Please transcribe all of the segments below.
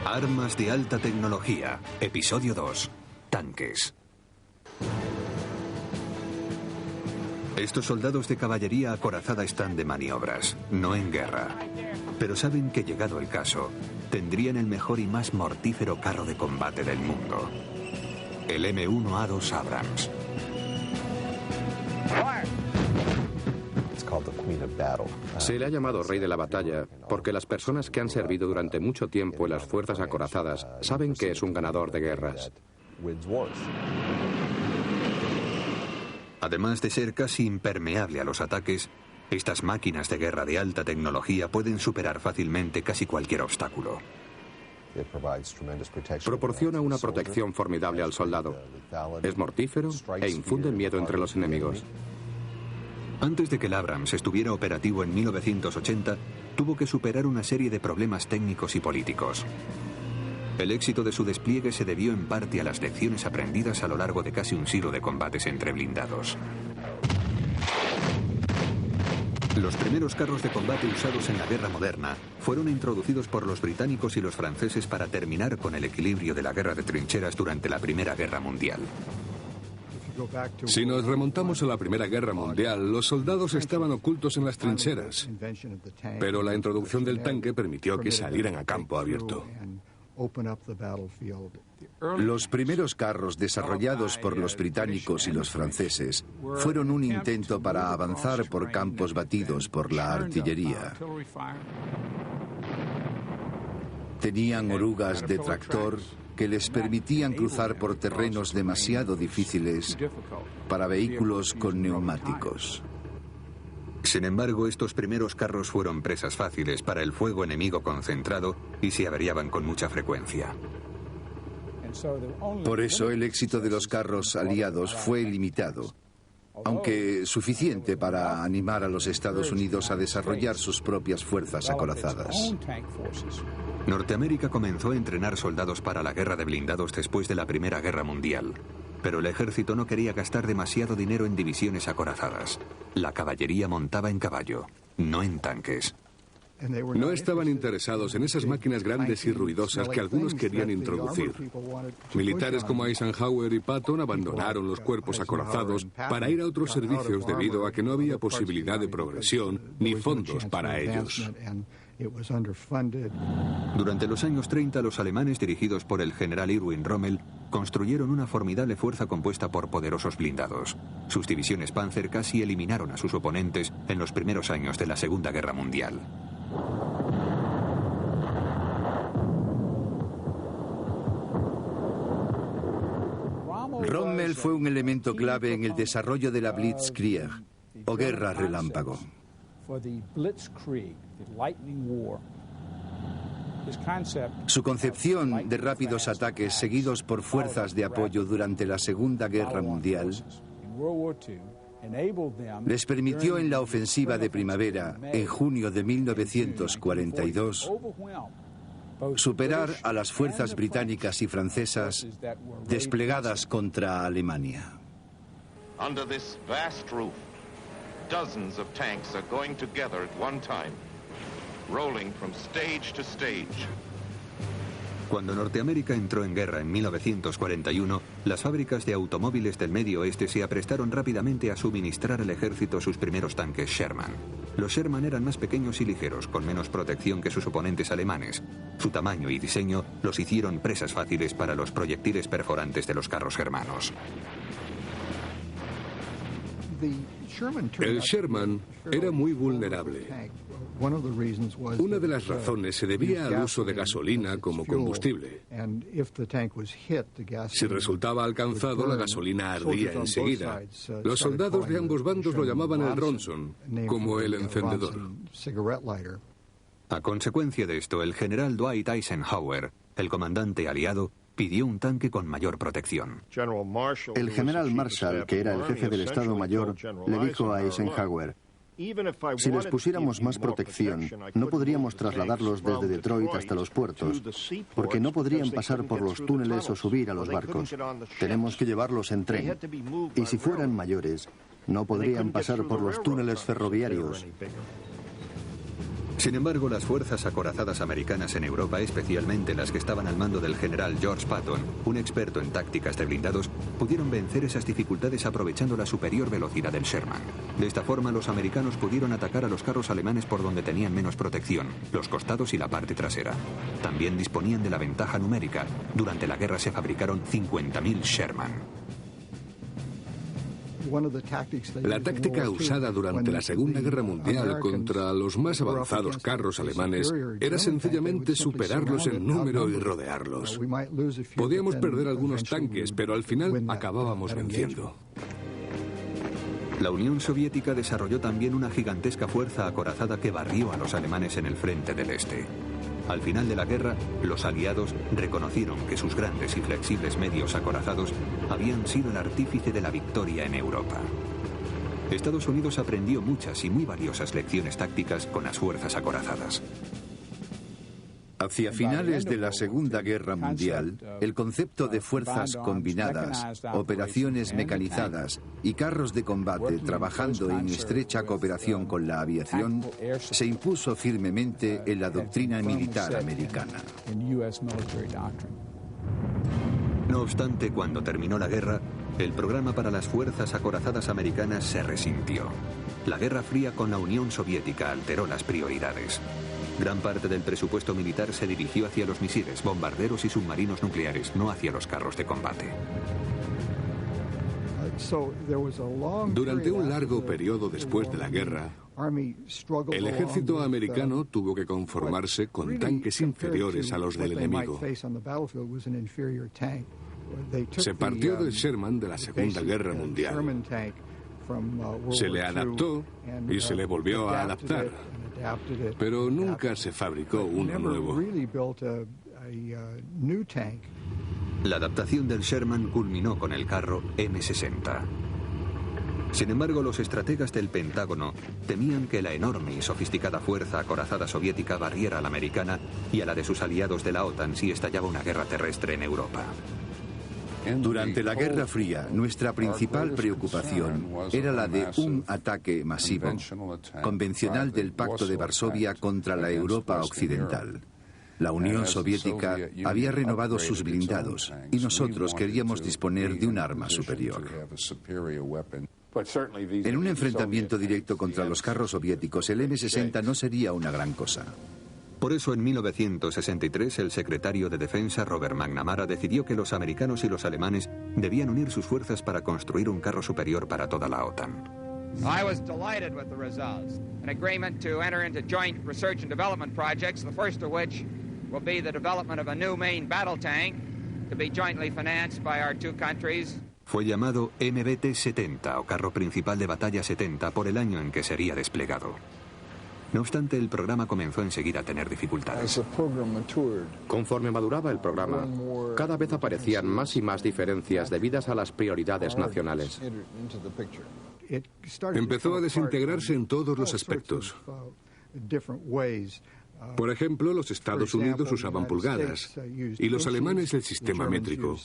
Armas de alta tecnología. Episodio 2. Tanques. Estos soldados de caballería acorazada están de maniobras, no en guerra. Pero saben que, llegado el caso, tendrían el mejor y más mortífero carro de combate del mundo. El M1A2 Abrams. Se le ha llamado rey de la batalla porque las personas que han servido durante mucho tiempo en las fuerzas acorazadas saben que es un ganador de guerras. Además de ser casi impermeable a los ataques, estas máquinas de guerra de alta tecnología pueden superar fácilmente casi cualquier obstáculo. Proporciona una protección formidable al soldado. Es mortífero e infunde miedo entre los enemigos. Antes de que el Abrams estuviera operativo en 1980, tuvo que superar una serie de problemas técnicos y políticos. El éxito de su despliegue se debió en parte a las lecciones aprendidas a lo largo de casi un siglo de combates entre blindados. Los primeros carros de combate usados en la guerra moderna fueron introducidos por los británicos y los franceses para terminar con el equilibrio de la guerra de trincheras durante la Primera Guerra Mundial. Si nos remontamos a la Primera Guerra Mundial, los soldados estaban ocultos en las trincheras, pero la introducción del tanque permitió que salieran a campo abierto. Los primeros carros desarrollados por los británicos y los franceses fueron un intento para avanzar por campos batidos por la artillería. Tenían orugas de tractor que les permitían cruzar por terrenos demasiado difíciles para vehículos con neumáticos. Sin embargo, estos primeros carros fueron presas fáciles para el fuego enemigo concentrado y se averiaban con mucha frecuencia. Por eso el éxito de los carros aliados fue limitado, aunque suficiente para animar a los Estados Unidos a desarrollar sus propias fuerzas acorazadas. Norteamérica comenzó a entrenar soldados para la guerra de blindados después de la Primera Guerra Mundial, pero el ejército no quería gastar demasiado dinero en divisiones acorazadas. La caballería montaba en caballo, no en tanques. No estaban interesados en esas máquinas grandes y ruidosas que algunos querían introducir. Militares como Eisenhower y Patton abandonaron los cuerpos acorazados para ir a otros servicios debido a que no había posibilidad de progresión ni fondos para ellos. Durante los años 30, los alemanes, dirigidos por el general Erwin Rommel, construyeron una formidable fuerza compuesta por poderosos blindados. Sus divisiones Panzer casi eliminaron a sus oponentes en los primeros años de la Segunda Guerra Mundial. Rommel fue un elemento clave en el desarrollo de la Blitzkrieg, o guerra relámpago. Su concepción de rápidos ataques seguidos por fuerzas de apoyo durante la Segunda Guerra Mundial les permitió en la ofensiva de primavera, en junio de 1942, superar a las fuerzas británicas y francesas desplegadas contra Alemania. Under this vast roof, dozens of tanks are going together at one time, rolling from stage to stage. Cuando Norteamérica entró en guerra en 1941, las fábricas de automóviles del Medio Oeste se aprestaron rápidamente a suministrar al ejército sus primeros tanques Sherman. Los Sherman eran más pequeños y ligeros, con menos protección que sus oponentes alemanes. Su tamaño y diseño los hicieron presas fáciles para los proyectiles perforantes de los carros germanos. El Sherman era muy vulnerable. Una de las razones se debía al uso de gasolina como combustible. Si resultaba alcanzado, la gasolina ardía enseguida. Los soldados de ambos bandos lo llamaban el Ronson, como el encendedor. A consecuencia de esto, el general Dwight Eisenhower, el comandante aliado, pidió un tanque con mayor protección. El general Marshall, que era el jefe del Estado Mayor, le dijo a Eisenhower: Si les pusiéramos más protección, no podríamos trasladarlos desde Detroit hasta los puertos, porque no podrían pasar por los túneles o subir a los barcos. Tenemos que llevarlos en tren. Y si fueran mayores, no podrían pasar por los túneles ferroviarios. Sin embargo, las fuerzas acorazadas americanas en Europa, especialmente las que estaban al mando del general George Patton, un experto en tácticas de blindados, pudieron vencer esas dificultades aprovechando la superior velocidad del Sherman. De esta forma, los americanos pudieron atacar a los carros alemanes por donde tenían menos protección, los costados y la parte trasera. También disponían de la ventaja numérica. Durante la guerra se fabricaron 50.000 Sherman. La táctica usada durante la Segunda Guerra Mundial contra los más avanzados carros alemanes era sencillamente superarlos en número y rodearlos. Podíamos perder algunos tanques, pero al final acabábamos venciendo. La Unión Soviética desarrolló también una gigantesca fuerza acorazada que barrió a los alemanes en el frente del este. Al final de la guerra, los aliados reconocieron que sus grandes y flexibles medios acorazados habían sido el artífice de la victoria en Europa. Estados Unidos aprendió muchas y muy valiosas lecciones tácticas con las fuerzas acorazadas. Hacia finales de la Segunda Guerra Mundial, el concepto de fuerzas combinadas, operaciones mecanizadas y carros de combate trabajando en estrecha cooperación con la aviación se impuso firmemente en la doctrina militar americana. No obstante, cuando terminó la guerra, el programa para las fuerzas acorazadas americanas se resintió. La Guerra Fría con la Unión Soviética alteró las prioridades. Gran parte del presupuesto militar se dirigió hacia los misiles, bombarderos y submarinos nucleares, no hacia los carros de combate. Durante un largo periodo después de la guerra, el ejército americano tuvo que conformarse con tanques inferiores a los del enemigo. Se partió del Sherman de la Segunda Guerra Mundial. Se le adaptó y se le volvió a adaptar, pero nunca se fabricó uno nuevo. La adaptación del Sherman culminó con el carro M60. Sin embargo, los estrategas del Pentágono temían que la enorme y sofisticada fuerza acorazada soviética barriera a la americana y a la de sus aliados de la OTAN si estallaba una guerra terrestre en Europa. Durante la Guerra Fría, nuestra principal preocupación era la de un ataque masivo, convencional del Pacto de Varsovia contra la Europa occidental. La Unión Soviética había renovado sus blindados y nosotros queríamos disponer de un arma superior. En un enfrentamiento directo contra los carros soviéticos, el M60 no sería una gran cosa. Por eso, en 1963, el secretario de Defensa, Robert McNamara, decidió que los americanos y los alemanes debían unir sus fuerzas para construir un carro superior para toda la OTAN. I was delighted with the results. An agreement to enter into joint research and development projects, the first of which will be the development of a new main battle tank to be jointly financed by our two countries. Fue llamado MBT-70 o carro principal de batalla 70 por el año en que sería desplegado. No obstante, el programa comenzó enseguida a tener dificultades. Conforme maduraba el programa, cada vez aparecían más y más diferencias debidas a las prioridades nacionales. Empezó a desintegrarse en todos los aspectos. Por ejemplo, los Estados Unidos usaban pulgadas y los alemanes el sistema métrico.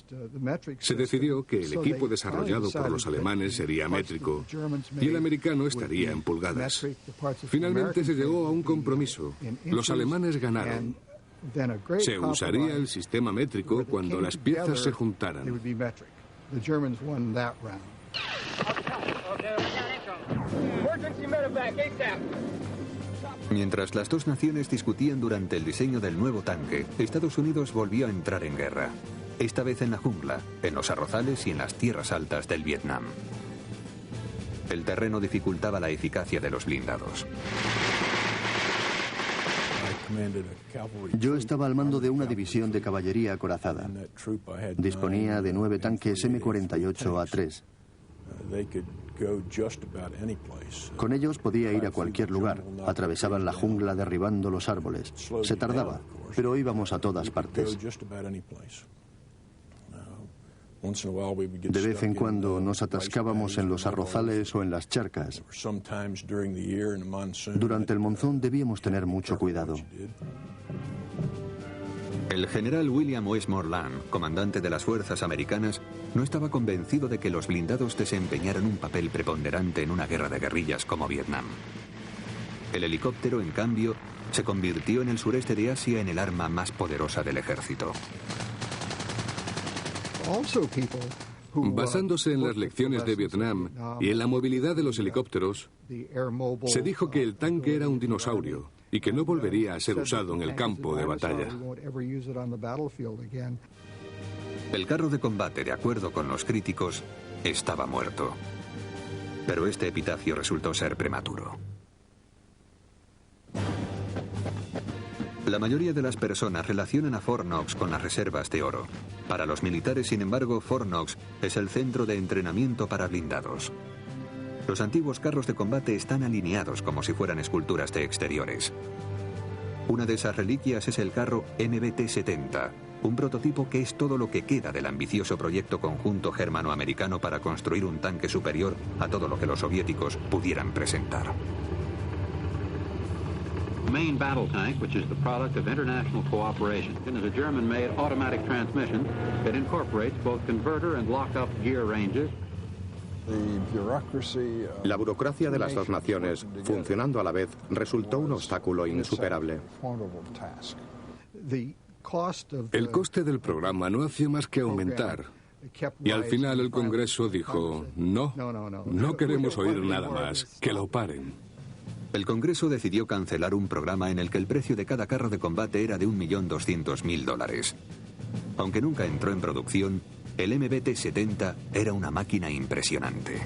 Se decidió que el equipo desarrollado por los alemanes sería métrico y el americano estaría en pulgadas. Finalmente se llegó a un compromiso. Los alemanes ganaron. Se usaría el sistema métrico cuando las piezas se juntaran. Mientras las dos naciones discutían durante el diseño del nuevo tanque, Estados Unidos volvió a entrar en guerra. Esta vez en la jungla, en los arrozales y en las tierras altas del Vietnam. El terreno dificultaba la eficacia de los blindados. Yo estaba al mando de una división de caballería acorazada. Disponía de 9 tanques M48A3. Con ellos podía ir a cualquier lugar. Atravesaban la jungla derribando los árboles. Se tardaba, pero íbamos a todas partes. De vez en cuando nos atascábamos en los arrozales o en las charcas. Durante el monzón debíamos tener mucho cuidado. El general William Westmoreland, comandante de las fuerzas americanas, no estaba convencido de que los blindados desempeñaran un papel preponderante en una guerra de guerrillas como Vietnam. El helicóptero, en cambio, se convirtió en el sureste de Asia en el arma más poderosa del ejército. Basándose en las lecciones de Vietnam y en la movilidad de los helicópteros, se dijo que el tanque era un dinosaurio y que no volvería a ser usado en el campo de batalla. El carro de combate, de acuerdo con los críticos, estaba muerto. Pero este epitafio resultó ser prematuro. La mayoría de las personas relacionan a Fort Knox con las reservas de oro. Para los militares, sin embargo, Fort Knox es el centro de entrenamiento para blindados. Los antiguos carros de combate están alineados como si fueran esculturas de exteriores. Una de esas reliquias es el carro MBT-70, un prototipo que es todo lo que queda del ambicioso proyecto conjunto germano-americano para construir un tanque superior a todo lo que los soviéticos pudieran presentar. Main battle tank, which is the product of international cooperation, is a German-made automatic transmission that incorporates both converter and lock-up gear ranges. La burocracia de las dos naciones, funcionando a la vez, resultó un obstáculo insuperable. El coste del programa no hacía más que aumentar. Y al final el Congreso dijo, no queremos oír nada más, que lo paren. El Congreso decidió cancelar un programa en el que el precio de cada carro de combate era de $1.200.000. Aunque nunca entró en producción, el MBT-70 era una máquina impresionante.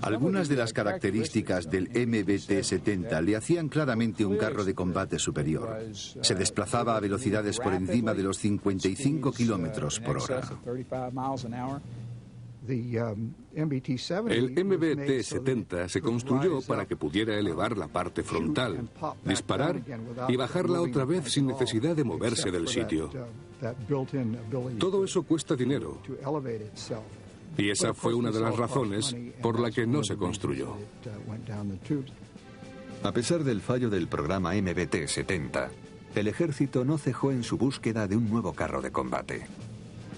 Algunas de las características del MBT-70 le hacían claramente un carro de combate superior. Se desplazaba a velocidades por encima de los 55 kilómetros por hora. El MBT-70 se construyó para que pudiera elevar la parte frontal, disparar y bajarla otra vez sin necesidad de moverse del sitio. Todo eso cuesta dinero. Y esa fue una de las razones por la que no se construyó. A pesar del fallo del programa MBT-70, el ejército no cejó en su búsqueda de un nuevo carro de combate.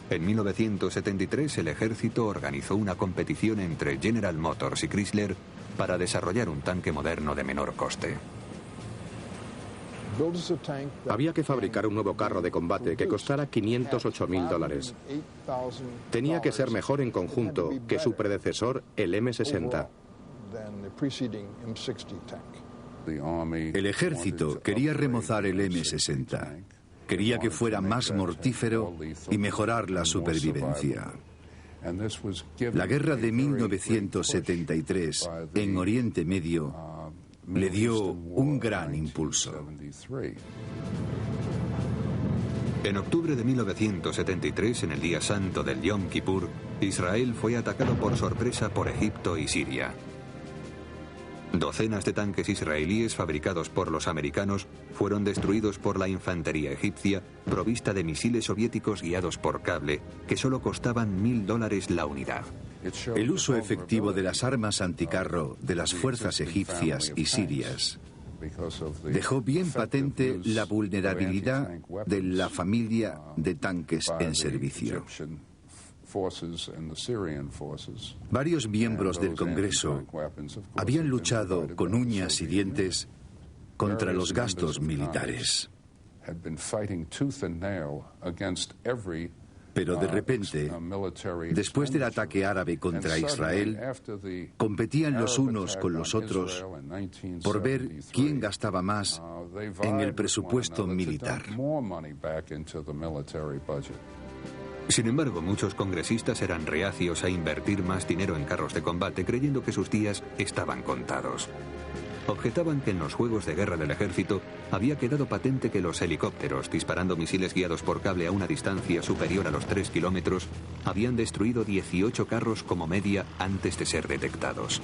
En 1973, el ejército organizó una competición entre General Motors y Chrysler para desarrollar un tanque moderno de menor coste. Había que fabricar un nuevo carro de combate que costara $508.000. Tenía que ser mejor en conjunto que su predecesor, el M60. El ejército quería remozar el M60. Quería que fuera más mortífero y mejorar la supervivencia. La guerra de 1973 en Oriente Medio le dio un gran impulso. En octubre de 1973, en el día santo del Yom Kippur, Israel fue atacado por sorpresa por Egipto y Siria. Docenas de tanques israelíes fabricados por los americanos fueron destruidos por la infantería egipcia, provista de misiles soviéticos guiados por cable, que solo costaban $1.000 la unidad. El uso efectivo de las armas anticarro de las fuerzas egipcias y sirias dejó bien patente la vulnerabilidad de la familia de tanques en servicio. Varios miembros del Congreso habían luchado con uñas y dientes contra los gastos militares. Pero de repente, después del ataque árabe contra Israel, competían los unos con los otros por ver quién gastaba más en el presupuesto militar. Sin embargo, muchos congresistas eran reacios a invertir más dinero en carros de combate, creyendo que sus días estaban contados. Objetaban que en los juegos de guerra del ejército había quedado patente que los helicópteros, disparando misiles guiados por cable a una distancia superior a los 3 kilómetros, habían destruido 18 carros como media antes de ser detectados.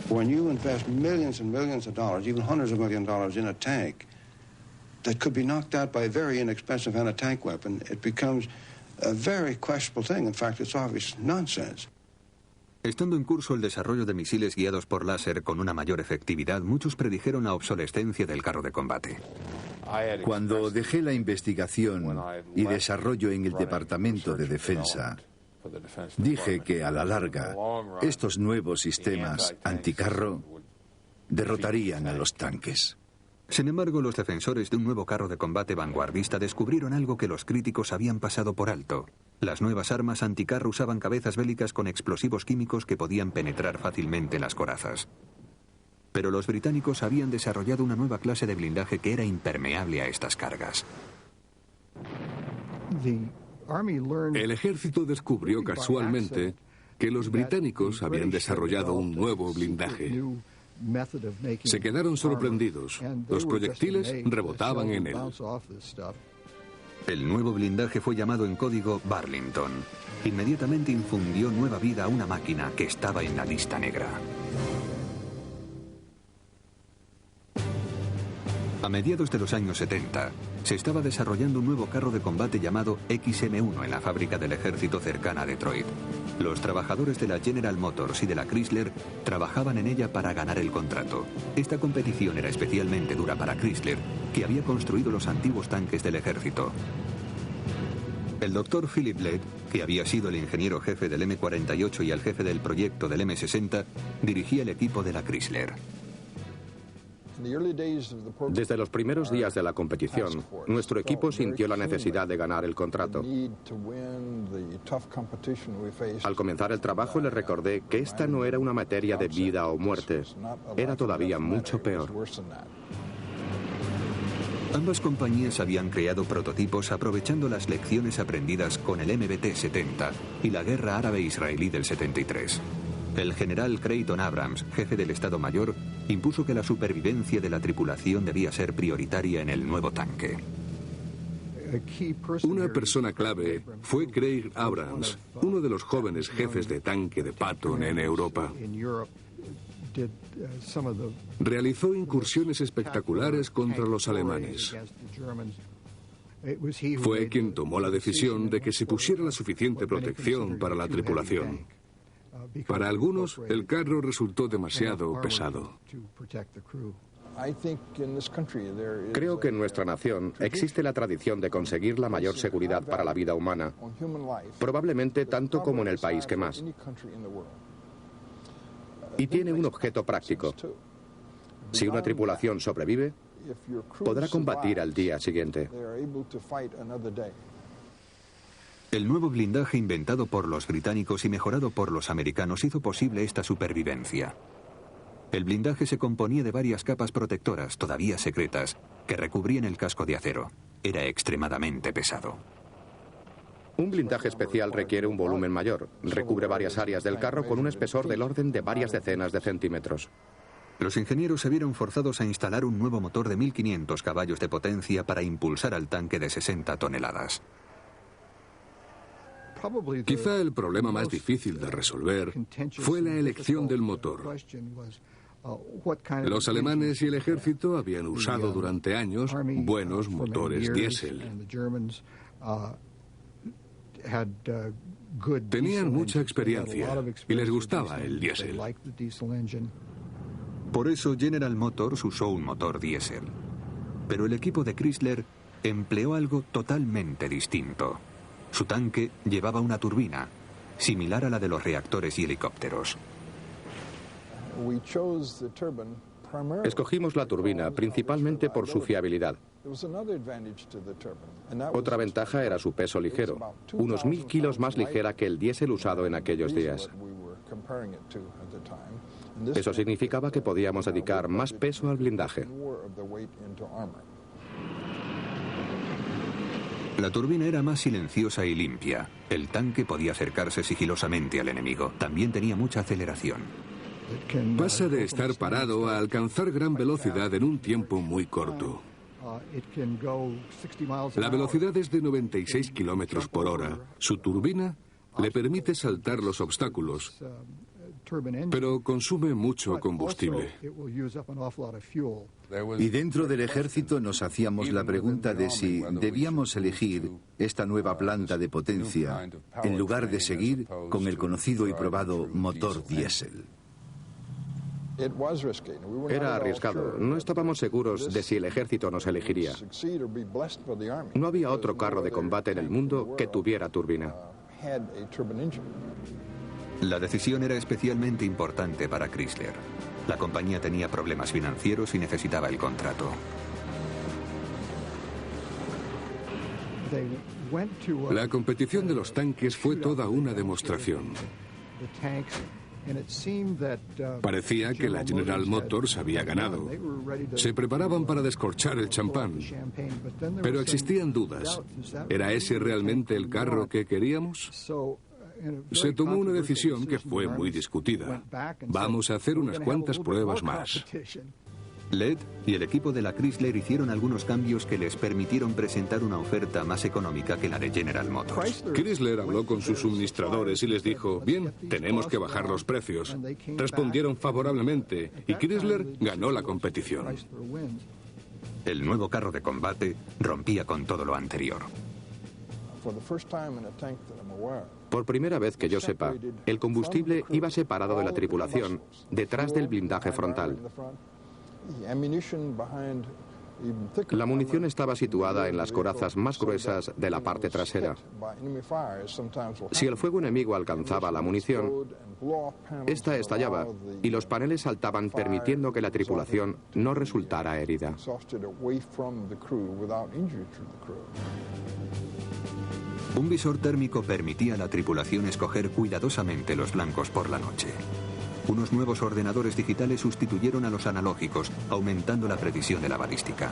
When you invest millions and millions of dollars, even hundreds of millions of dollars in a tank, that could be knocked out by a very inexpensive anti-tank weapon, it becomes a very questionable thing. In fact, it's obvious nonsense. Estando en curso el desarrollo de misiles guiados por láser con una mayor efectividad, muchos predijeron la obsolescencia del carro de combate. Cuando dejé la investigación y desarrollo en el Departamento de Defensa, dije que a la larga estos nuevos sistemas anticarro derrotarían a los tanques. Sin embargo, los defensores de un nuevo carro de combate vanguardista descubrieron algo que los críticos habían pasado por alto. Las nuevas armas anticarro usaban cabezas bélicas con explosivos químicos que podían penetrar fácilmente las corazas. Pero los británicos habían desarrollado una nueva clase de blindaje que era impermeable a estas cargas. El ejército descubrió casualmente que los británicos habían desarrollado un nuevo blindaje. Se quedaron sorprendidos. Los proyectiles rebotaban en él. El nuevo blindaje fue llamado en código Burlington. Inmediatamente infundió nueva vida a una máquina que estaba en la lista negra. A mediados de los años 70, se estaba desarrollando un nuevo carro de combate llamado XM1 en la fábrica del ejército cercana a Detroit. Los trabajadores de la General Motors y de la Chrysler trabajaban en ella para ganar el contrato. Esta competición era especialmente dura para Chrysler, que había construido los antiguos tanques del ejército. El doctor Philip Led, que había sido el ingeniero jefe del M48 y el jefe del proyecto del M60, dirigía el equipo de la Chrysler. Desde los primeros días de la competición, nuestro equipo sintió la necesidad de ganar el contrato. Al comenzar el trabajo les recordé que esta no era una materia de vida o muerte, era todavía mucho peor. Ambas compañías habían creado prototipos aprovechando las lecciones aprendidas con el MBT-70 y la guerra árabe-israelí del 73. El general Creighton Abrams, jefe del Estado Mayor, impuso que la supervivencia de la tripulación debía ser prioritaria en el nuevo tanque. Una persona clave fue Craig Abrams, uno de los jóvenes jefes de tanque de Patton en Europa. Realizó incursiones espectaculares contra los alemanes. Fue quien tomó la decisión de que se pusiera la suficiente protección para la tripulación. Para algunos, el carro resultó demasiado pesado. Creo que en nuestra nación existe la tradición de conseguir la mayor seguridad para la vida humana, probablemente tanto como en el país que más. Y tiene un objeto práctico. Si una tripulación sobrevive, podrá combatir al día siguiente. El nuevo blindaje inventado por los británicos y mejorado por los americanos hizo posible esta supervivencia. El blindaje se componía de varias capas protectoras, todavía secretas, que recubrían el casco de acero. Era extremadamente pesado. Un blindaje especial requiere un volumen mayor. Recubre varias áreas del carro con un espesor del orden de varias decenas de centímetros. Los ingenieros se vieron forzados a instalar un nuevo motor de 1500 caballos de potencia para impulsar al tanque de 60 toneladas. Quizá el problema más difícil de resolver fue la elección del motor. Los alemanes y el ejército habían usado durante años buenos motores diésel. Tenían mucha experiencia y les gustaba el diésel. Por eso General Motors usó un motor diésel. Pero el equipo de Chrysler empleó algo totalmente distinto. Su tanque llevaba una turbina, similar a la de los reactores y helicópteros. Escogimos la turbina principalmente por su fiabilidad. Otra ventaja era su peso ligero, unos 1000 kilos más ligera que el diésel usado en aquellos días. Eso significaba que podíamos dedicar más peso al blindaje. La turbina era más silenciosa y limpia. El tanque podía acercarse sigilosamente al enemigo. También tenía mucha aceleración. Pasa de estar parado a alcanzar gran velocidad en un tiempo muy corto. La velocidad es de 96 kilómetros por hora. Su turbina le permite saltar los obstáculos pero consume mucho combustible. Y dentro del ejército nos hacíamos la pregunta de si debíamos elegir esta nueva planta de potencia en lugar de seguir con el conocido y probado motor diésel. Era arriesgado. No estábamos seguros de si el ejército nos elegiría. No había otro carro de combate en el mundo que tuviera turbina. La decisión era especialmente importante para Chrysler. La compañía tenía problemas financieros y necesitaba el contrato. La competición de los tanques fue toda una demostración. Parecía que la General Motors había ganado. Se preparaban para descorchar el champán. Pero existían dudas. ¿Era ese realmente el carro que queríamos? Se tomó una decisión que fue muy discutida. Vamos a hacer unas cuantas pruebas más. LED y el equipo de la Chrysler hicieron algunos cambios que les permitieron presentar una oferta más económica que la de General Motors. Chrysler habló con sus suministradores y les dijo, bien, tenemos que bajar los precios. Respondieron favorablemente y Chrysler ganó la competición. El nuevo carro de combate rompía con todo lo anterior. Por primera vez que yo sepa, el combustible iba separado de la tripulación, detrás del blindaje frontal. La munición estaba situada en las corazas más gruesas de la parte trasera. Si el fuego enemigo alcanzaba la munición, esta estallaba y los paneles saltaban, permitiendo que la tripulación no resultara herida. Un visor térmico permitía a la tripulación escoger cuidadosamente los blancos por la noche. Unos nuevos ordenadores digitales sustituyeron a los analógicos, aumentando la precisión de la balística.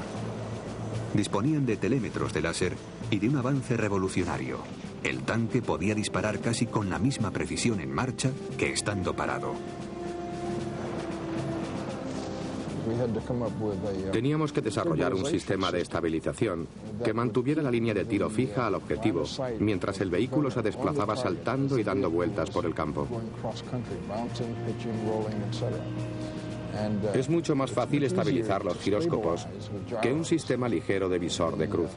Disponían de telémetros de láser y de un avance revolucionario. El tanque podía disparar casi con la misma precisión en marcha que estando parado. Teníamos que desarrollar un sistema de estabilización que mantuviera la línea de tiro fija al objetivo, mientras el vehículo se desplazaba saltando y dando vueltas por el campo. Es mucho más fácil estabilizar los giróscopos que un sistema ligero de visor de cruz.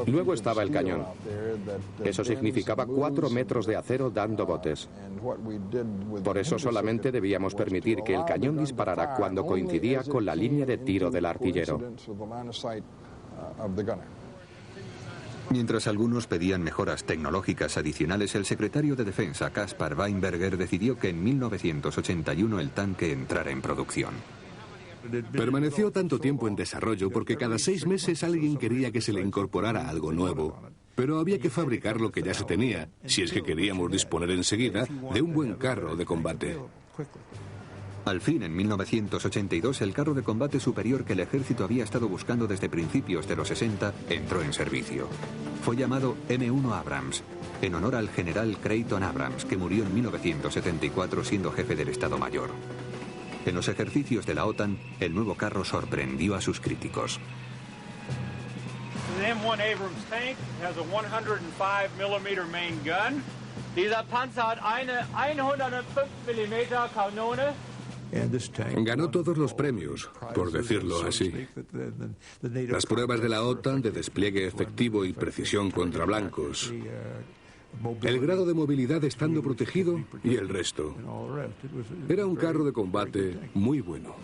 Luego estaba el cañón. Eso significaba 4 metros de acero dando botes. Por eso solamente debíamos permitir que el cañón disparara cuando coincidía con la línea de tiro del artillero. Mientras algunos pedían mejoras tecnológicas adicionales, el secretario de Defensa, Caspar Weinberger, decidió que en 1981 el tanque entrara en producción. Permaneció tanto tiempo en desarrollo porque cada 6 meses alguien quería que se le incorporara algo nuevo. Pero había que fabricar lo que ya se tenía, si es que queríamos disponer enseguida de un buen carro de combate. Al fin, en 1982, el carro de combate superior que el ejército había estado buscando desde principios de los 60 entró en servicio. Fue llamado M1 Abrams, en honor al general Creighton Abrams, que murió en 1974 siendo jefe del Estado Mayor. En los ejercicios de la OTAN, el nuevo carro sorprendió a sus críticos. The M1 Abrams tank has a 105 mm main gun. Dieser Panzer hat eine 105 mm Kanone. Ganó todos los premios, por decirlo así. Las pruebas de la OTAN de despliegue efectivo y precisión contra blancos. El grado de movilidad estando protegido y el resto. Era un carro de combate muy bueno.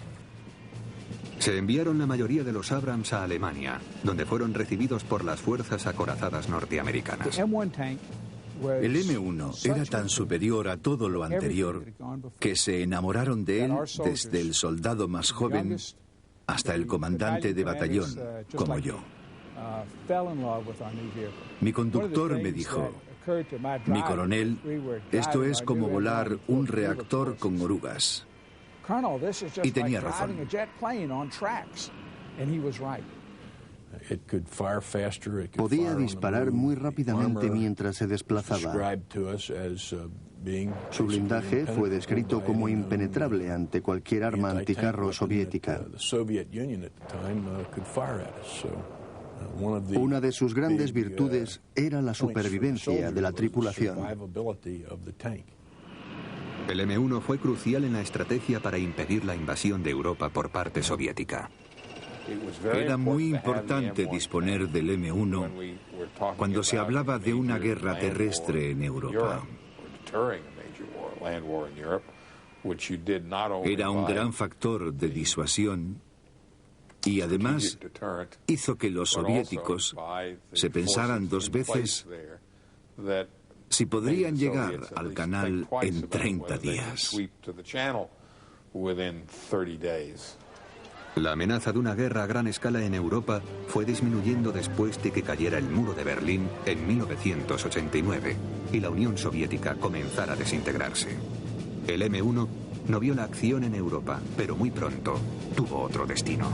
Se enviaron la mayoría de los Abrams a Alemania, donde fueron recibidos por las fuerzas acorazadas norteamericanas. El M1 era tan superior a todo lo anterior que se enamoraron de él desde el soldado más joven hasta el comandante de batallón, como yo. Mi conductor me dijo: mi coronel, esto es como volar un reactor con orugas. Y tenía razón. Podía disparar muy rápidamente mientras se desplazaba. Su blindaje fue descrito como impenetrable ante cualquier arma anticarro soviética. Una de sus grandes virtudes era la supervivencia de la tripulación. El M1 fue crucial en la estrategia para impedir la invasión de Europa por parte soviética. Era muy importante disponer del M1 cuando se hablaba de una guerra terrestre en Europa. Era un gran factor de disuasión y además hizo que los soviéticos se pensaran dos veces si podrían llegar al canal en 30 días. La amenaza de una guerra a gran escala en Europa fue disminuyendo después de que cayera el muro de Berlín en 1989 y la Unión Soviética comenzara a desintegrarse. El M1 no vio la acción en Europa, pero muy pronto tuvo otro destino.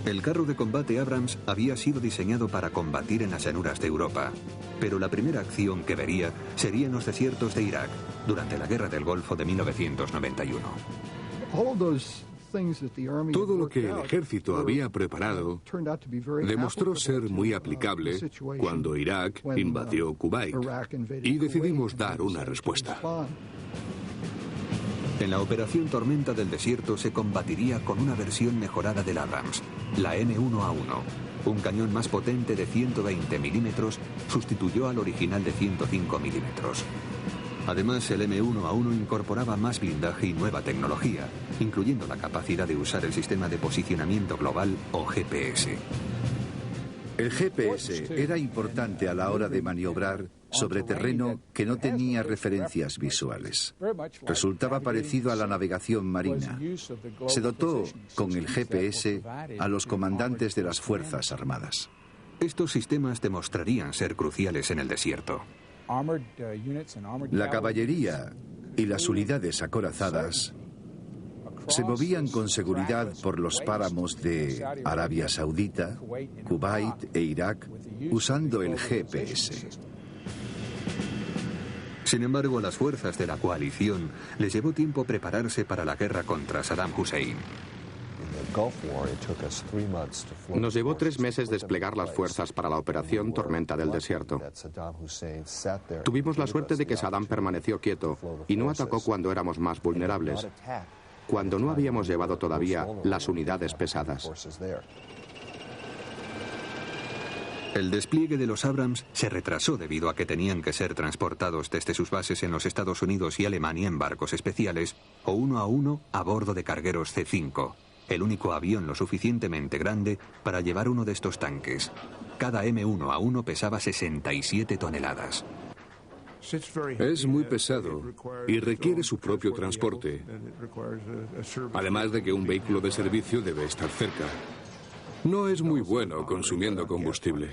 El carro de combate Abrams había sido diseñado para combatir en las llanuras de Europa, pero la primera acción que vería sería en los desiertos de Irak, durante la Guerra del Golfo de 1991. Todo lo que el ejército había preparado demostró ser muy aplicable cuando Irak invadió Kuwait y decidimos dar una respuesta. En la operación Tormenta del Desierto se combatiría con una versión mejorada del Abrams, la M1A1. Un cañón más potente de 120 milímetros sustituyó al original de 105 milímetros. Además, el M1A1 incorporaba más blindaje y nueva tecnología, incluyendo la capacidad de usar el sistema de posicionamiento global o GPS. El GPS era importante a la hora de maniobrar sobre terreno que no tenía referencias visuales. Resultaba parecido a la navegación marina. Se dotó con el GPS a los comandantes de las Fuerzas Armadas. Estos sistemas demostrarían ser cruciales en el desierto. La caballería y las unidades acorazadas se movían con seguridad por los páramos de Arabia Saudita, Kuwait e Irak usando el GPS. Sin embargo, a las fuerzas de la coalición les llevó tiempo prepararse para la guerra contra Saddam Hussein. Nos llevó 3 meses desplegar las fuerzas para la operación Tormenta del Desierto. Tuvimos la suerte de que Saddam permaneció quieto y no atacó cuando éramos más vulnerables, cuando no habíamos llevado todavía las unidades pesadas. El despliegue de los Abrams se retrasó debido a que tenían que ser transportados desde sus bases en los Estados Unidos y Alemania en barcos especiales o uno a uno a bordo de cargueros C-5, el único avión lo suficientemente grande para llevar uno de estos tanques. Cada M1A1 pesaba 67 toneladas. Es muy pesado y requiere su propio transporte, además de que un vehículo de servicio debe estar cerca. No es muy bueno consumiendo combustible.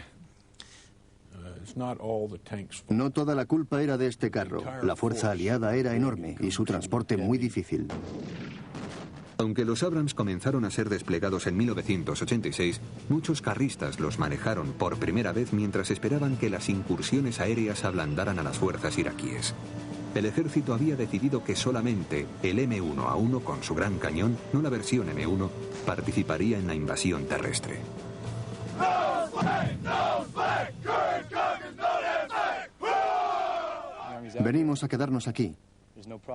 No toda la culpa era de este carro. La fuerza aliada era enorme y su transporte muy difícil. Aunque los Abrams comenzaron a ser desplegados en 1986, muchos carristas los manejaron por primera vez mientras esperaban que las incursiones aéreas ablandaran a las fuerzas iraquíes. El ejército había decidido que solamente el M1A1 con su gran cañón, no la versión M1, participaría en la invasión terrestre. Venimos a quedarnos aquí.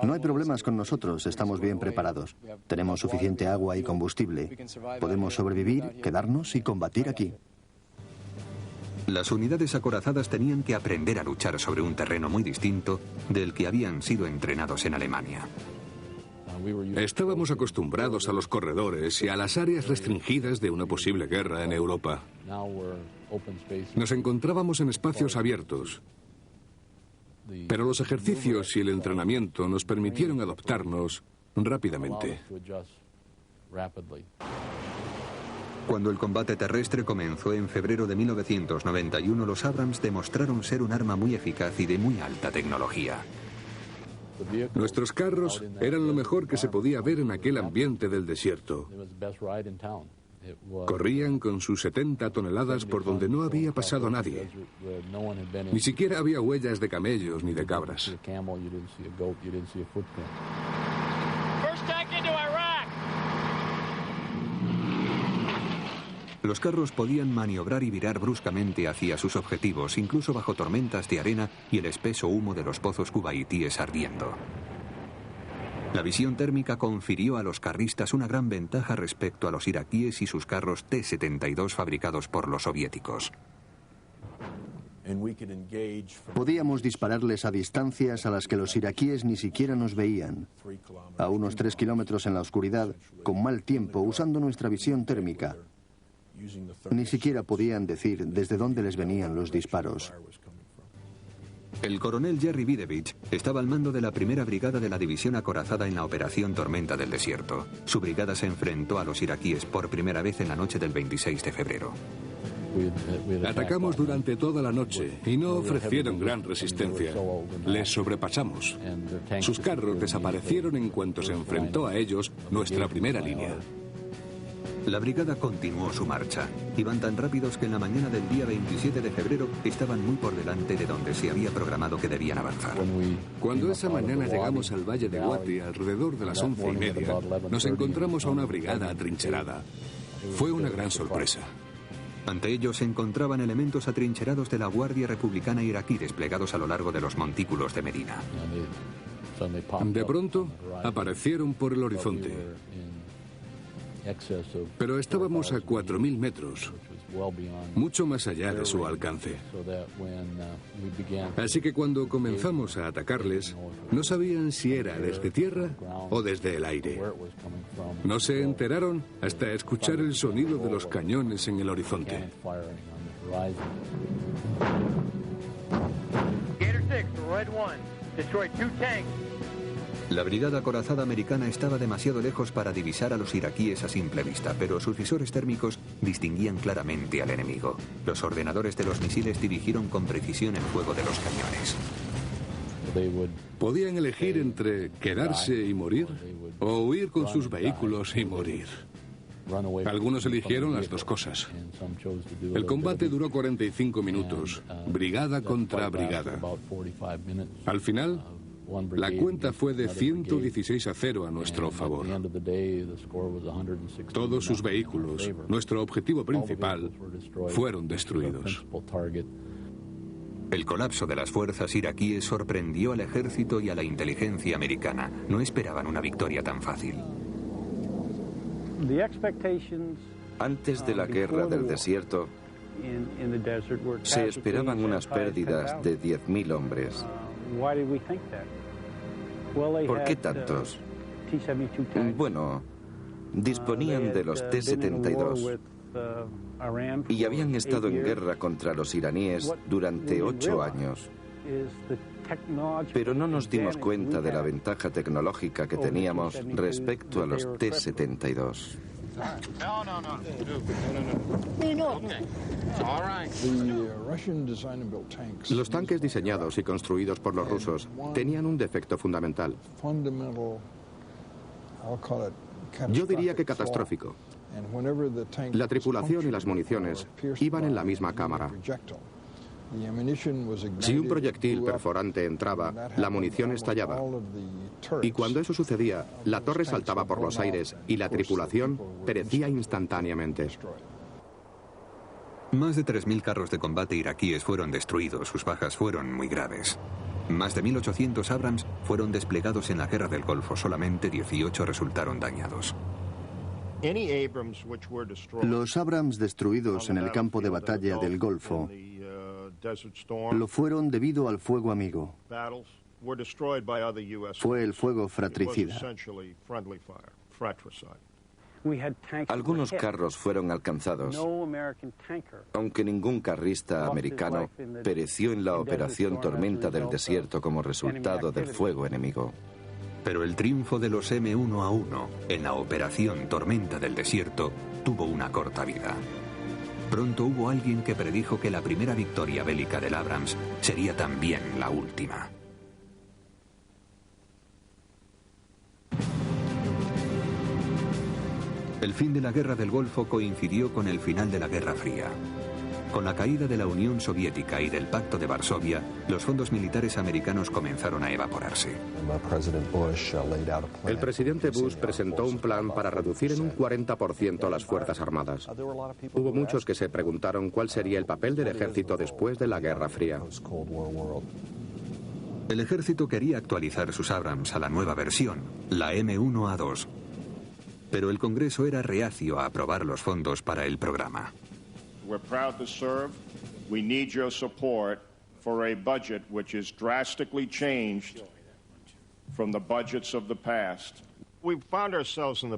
No hay problemas con nosotros, estamos bien preparados. Tenemos suficiente agua y combustible. Podemos sobrevivir, quedarnos y combatir aquí. Las unidades acorazadas tenían que aprender a luchar sobre un terreno muy distinto del que habían sido entrenados en Alemania. Estábamos acostumbrados a los corredores y a las áreas restringidas de una posible guerra en Europa. Nos encontrábamos en espacios abiertos, pero los ejercicios y el entrenamiento nos permitieron adaptarnos rápidamente. Cuando el combate terrestre comenzó en febrero de 1991, los Abrams demostraron ser un arma muy eficaz y de muy alta tecnología. Nuestros carros eran lo mejor que se podía ver en aquel ambiente del desierto. Corrían con sus 70 toneladas por donde no había pasado nadie. Ni siquiera había huellas de camellos ni de cabras. Los carros podían maniobrar y virar bruscamente hacia sus objetivos, incluso bajo tormentas de arena y el espeso humo de los pozos cubaitíes ardiendo. La visión térmica confirió a los carristas una gran ventaja respecto a los iraquíes y sus carros T-72 fabricados por los soviéticos. Podíamos dispararles a distancias a las que los iraquíes ni siquiera nos veían. A unos 3 kilómetros en la oscuridad, con mal tiempo, usando nuestra visión térmica. Ni siquiera podían decir desde dónde les venían los disparos. El coronel Jerry Videvich estaba al mando de la primera brigada de la división acorazada en la operación Tormenta del Desierto. Su brigada se enfrentó a los iraquíes por primera vez en la noche del 26 de febrero. Atacamos durante toda la noche y no ofrecieron gran resistencia. Les sobrepasamos. Sus carros desaparecieron en cuanto se enfrentó a ellos nuestra primera línea. La brigada continuó su marcha. Iban tan rápidos que en la mañana del día 27 de febrero estaban muy por delante de donde se había programado que debían avanzar. Cuando esa mañana llegamos al valle de Guati, alrededor de las 11:30, nos encontramos a una brigada atrincherada. Fue una gran sorpresa. Ante ellos se encontraban elementos atrincherados de la Guardia Republicana iraquí desplegados a lo largo de los montículos de Medina. De pronto, aparecieron por el horizonte. Pero estábamos a 4.000 metros, mucho más allá de su alcance. Así que cuando comenzamos a atacarles, no sabían si era desde tierra o desde el aire. No se enteraron hasta escuchar el sonido de los cañones en el horizonte. La brigada acorazada americana estaba demasiado lejos para divisar a los iraquíes a simple vista, pero sus visores térmicos distinguían claramente al enemigo. Los ordenadores de los misiles dirigieron con precisión el fuego de los cañones. Podían elegir entre quedarse y morir o huir con sus vehículos y morir. Algunos eligieron las dos cosas. El combate duró 45 minutos, brigada contra brigada. Al final, la cuenta fue de 116-0 a nuestro favor. Todos sus vehículos, nuestro objetivo principal, fueron destruidos. El colapso de las fuerzas iraquíes sorprendió al ejército y a la inteligencia americana. No esperaban una victoria tan fácil. Antes de la guerra del desierto, se esperaban unas pérdidas de 10.000 hombres. ¿Por qué tantos? Bueno, disponían de los T-72 y habían estado en guerra contra los iraníes durante 8 años. Pero no nos dimos cuenta de la ventaja tecnológica que teníamos respecto a los T-72. Los tanques diseñados y construidos por los rusos tenían un defecto fundamental. Yo diría que catastrófico. La tripulación y las municiones iban en la misma cámara. Si un proyectil perforante entraba, la munición estallaba. Y cuando eso sucedía, la torre saltaba por los aires y la tripulación perecía instantáneamente. Más de 3.000 carros de combate iraquíes fueron destruidos. Sus bajas fueron muy graves. Más de 1.800 Abrams fueron desplegados en la Guerra del Golfo. Solamente 18 resultaron dañados. Los Abrams destruidos en el campo de batalla del Golfo lo fueron debido al fuego amigo. Fue el fuego fratricida. Algunos carros fueron alcanzados, aunque ningún carrista americano pereció en la operación Tormenta del Desierto como resultado del fuego enemigo. Pero el triunfo de los M1A1 en la operación Tormenta del Desierto tuvo una corta vida. Pronto hubo alguien que predijo que la primera victoria bélica del Abrams sería también la última. El fin de la Guerra del Golfo coincidió con el final de la Guerra Fría. Con la caída de la Unión Soviética y del Pacto de Varsovia, los fondos militares americanos comenzaron a evaporarse. El presidente Bush presentó un plan para reducir en un 40% las Fuerzas Armadas. Hubo muchos que se preguntaron cuál sería el papel del ejército después de la Guerra Fría. El ejército quería actualizar sus Abrams a la nueva versión, la M1A2. Pero el Congreso era reacio a aprobar los fondos para el programa. We're proud to serve. We need your support for a budget which is drastically changed from the budgets of the past.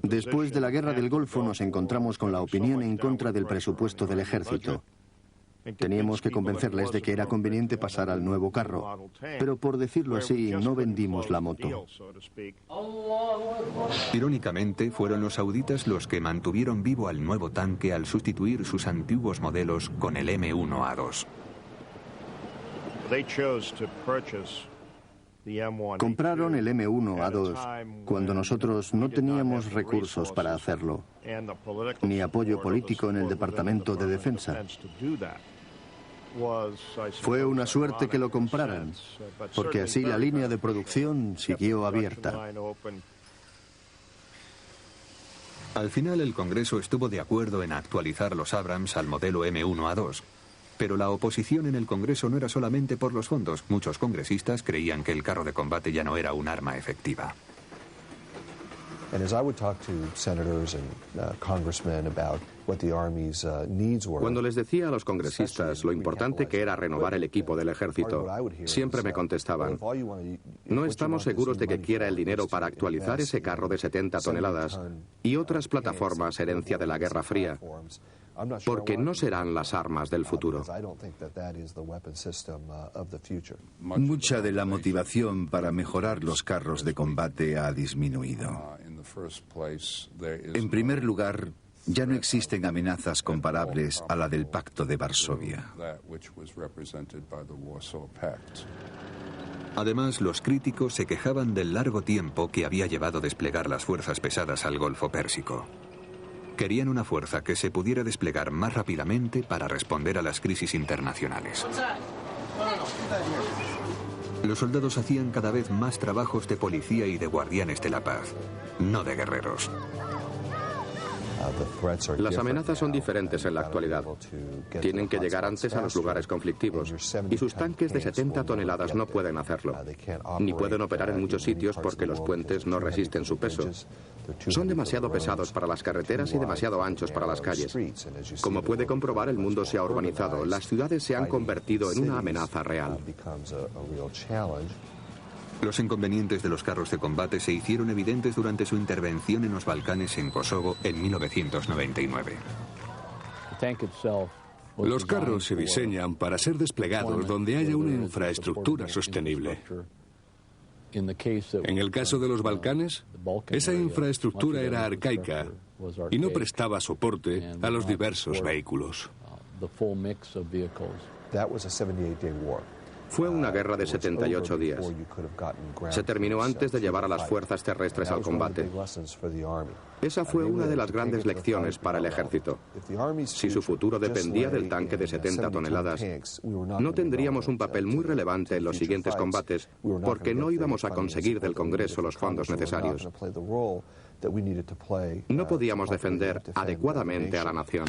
Después de la Guerra del Golfo nos encontramos con la opinión en contra del presupuesto del ejército. Teníamos que convencerles de que era conveniente pasar al nuevo carro, pero por decirlo así, no vendimos la moto. Irónicamente, fueron los sauditas los que mantuvieron vivo al nuevo tanque al sustituir sus antiguos modelos con el M1A2. Compraron el M1A2 cuando nosotros no teníamos recursos para hacerlo, ni apoyo político en el Departamento de Defensa. Fue una suerte que lo compraran, porque así la línea de producción siguió abierta. Al final el Congreso estuvo de acuerdo en actualizar los Abrams al modelo M1A2. Pero la oposición en el Congreso no era solamente por los fondos. Muchos congresistas creían que el carro de combate ya no era un arma efectiva. Cuando les decía a los congresistas lo importante que era renovar el equipo del ejército, siempre me contestaban: no estamos seguros de que quiera el dinero para actualizar ese carro de 70 toneladas y otras plataformas herencia de la Guerra Fría, porque no serán las armas del futuro. Mucha de la motivación para mejorar los carros de combate ha disminuido. En primer lugar, ya no existen amenazas comparables a la del Pacto de Varsovia. Además, los críticos se quejaban del largo tiempo que había llevado desplegar las fuerzas pesadas al Golfo Pérsico. Querían una fuerza que se pudiera desplegar más rápidamente para responder a las crisis internacionales. Los soldados hacían cada vez más trabajos de policía y de guardianes de la paz, no de guerreros. Las amenazas son diferentes en la actualidad. Tienen que llegar antes a los lugares conflictivos y sus tanques de 70 toneladas no pueden hacerlo. Ni pueden operar en muchos sitios porque los puentes no resisten su peso. Son demasiado pesados para las carreteras y demasiado anchos para las calles. Como puede comprobar, el mundo se ha urbanizado. Las ciudades se han convertido en una amenaza real. Los inconvenientes de los carros de combate se hicieron evidentes durante su intervención en los Balcanes en Kosovo en 1999. Los carros se diseñan para ser desplegados donde haya una infraestructura sostenible. En el caso de los Balcanes, esa infraestructura era arcaica y no prestaba soporte a los diversos vehículos. Fue una guerra de 78 días. Se terminó antes de llevar a las fuerzas terrestres al combate. Esa fue una de las grandes lecciones para el ejército. Si su futuro dependía del tanque de 70 toneladas, no tendríamos un papel muy relevante en los siguientes combates porque no íbamos a conseguir del Congreso los fondos necesarios. No podíamos defender adecuadamente a la nación.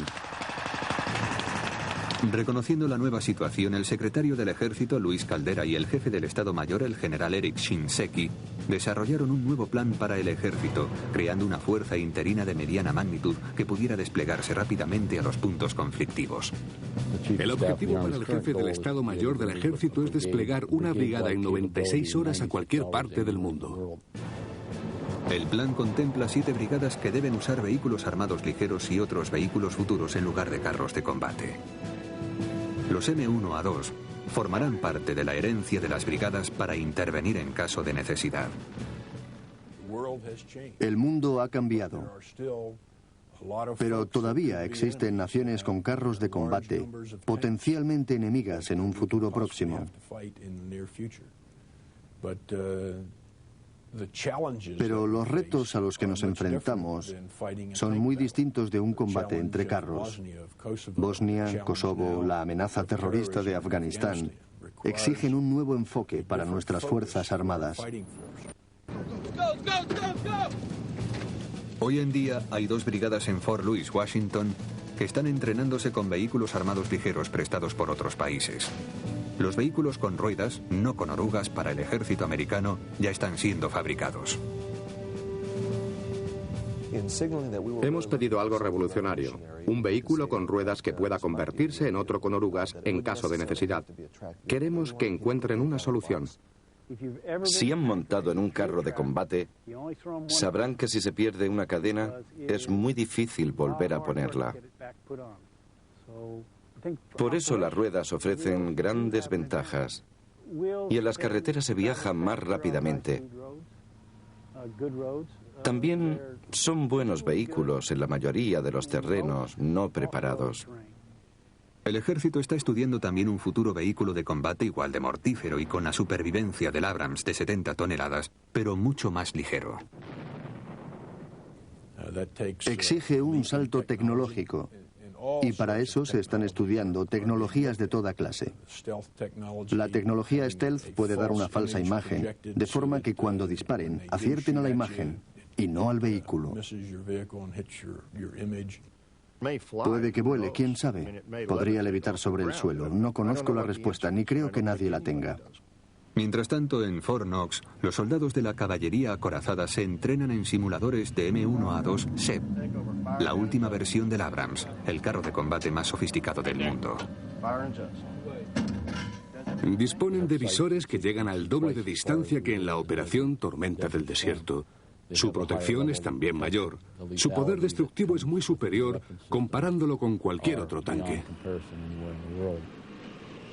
Reconociendo la nueva situación, el secretario del Ejército, Luis Caldera, y el jefe del Estado Mayor, el general Eric Shinseki, desarrollaron un nuevo plan para el Ejército, creando una fuerza interina de mediana magnitud que pudiera desplegarse rápidamente a los puntos conflictivos. El objetivo para el jefe del Estado Mayor del Ejército es desplegar una brigada en 96 horas a cualquier parte del mundo. El plan contempla 7 brigadas que deben usar vehículos armados ligeros y otros vehículos futuros en lugar de carros de combate. Los M1A2 formarán parte de la herencia de las brigadas para intervenir en caso de necesidad. El mundo ha cambiado, pero todavía existen naciones con carros de combate potencialmente enemigas en un futuro próximo. Pero los retos a los que nos enfrentamos son muy distintos de un combate entre carros. Bosnia, Kosovo, la amenaza terrorista de Afganistán exigen un nuevo enfoque para nuestras fuerzas armadas. Hoy en día hay 2 brigadas en Fort Lewis, Washington, que están entrenándose con vehículos armados ligeros prestados por otros países. Los vehículos con ruedas, no con orugas, para el ejército americano ya están siendo fabricados. Hemos pedido algo revolucionario, un vehículo con ruedas que pueda convertirse en otro con orugas en caso de necesidad. Queremos que encuentren una solución. Si han montado en un carro de combate, sabrán que si se pierde una cadena, es muy difícil volver a ponerla. Por eso las ruedas ofrecen grandes ventajas y en las carreteras se viaja más rápidamente. También son buenos vehículos en la mayoría de los terrenos no preparados. El ejército está estudiando también un futuro vehículo de combate igual de mortífero y con la supervivencia del Abrams de 70 toneladas, pero mucho más ligero. Exige un salto tecnológico y para eso se están estudiando tecnologías de toda clase. La tecnología stealth puede dar una falsa imagen, de forma que cuando disparen acierten a la imagen y no al vehículo. Puede que vuele, quién sabe. Podría levitar sobre el suelo. No conozco la respuesta, ni creo que nadie la tenga. Mientras tanto, en Fort Knox, los soldados de la caballería acorazada se entrenan en simuladores de M1A2 SEP, la última versión del Abrams, el carro de combate más sofisticado del mundo. Disponen de visores que llegan al doble de distancia que en la operación Tormenta del Desierto. Su protección es también mayor. Su poder destructivo es muy superior comparándolo con cualquier otro tanque.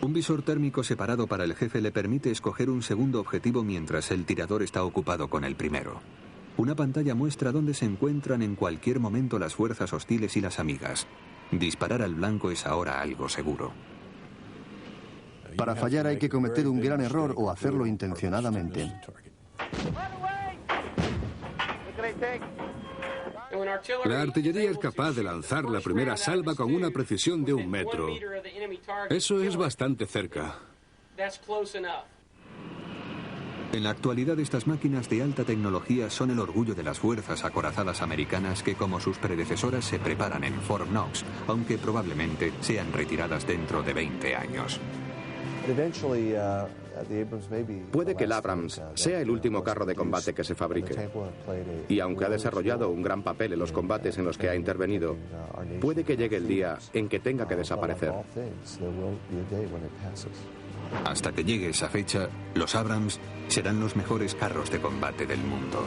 Un visor térmico separado para el jefe le permite escoger un segundo objetivo mientras el tirador está ocupado con el primero. Una pantalla muestra dónde se encuentran en cualquier momento las fuerzas hostiles y las amigas. Disparar al blanco es ahora algo seguro. Para fallar hay que cometer un gran error o hacerlo intencionadamente. La artillería es capaz de lanzar la primera salva con una precisión de 1 metro. Eso es bastante cerca. En la actualidad, estas máquinas de alta tecnología son el orgullo de las fuerzas acorazadas americanas que, como sus predecesoras, se preparan en Fort Knox, aunque probablemente sean retiradas dentro de 20 años. Puede que el Abrams sea el último carro de combate que se fabrique. Y aunque ha desarrollado un gran papel en los combates en los que ha intervenido, puede que llegue el día en que tenga que desaparecer. Hasta que llegue esa fecha, los Abrams serán los mejores carros de combate del mundo.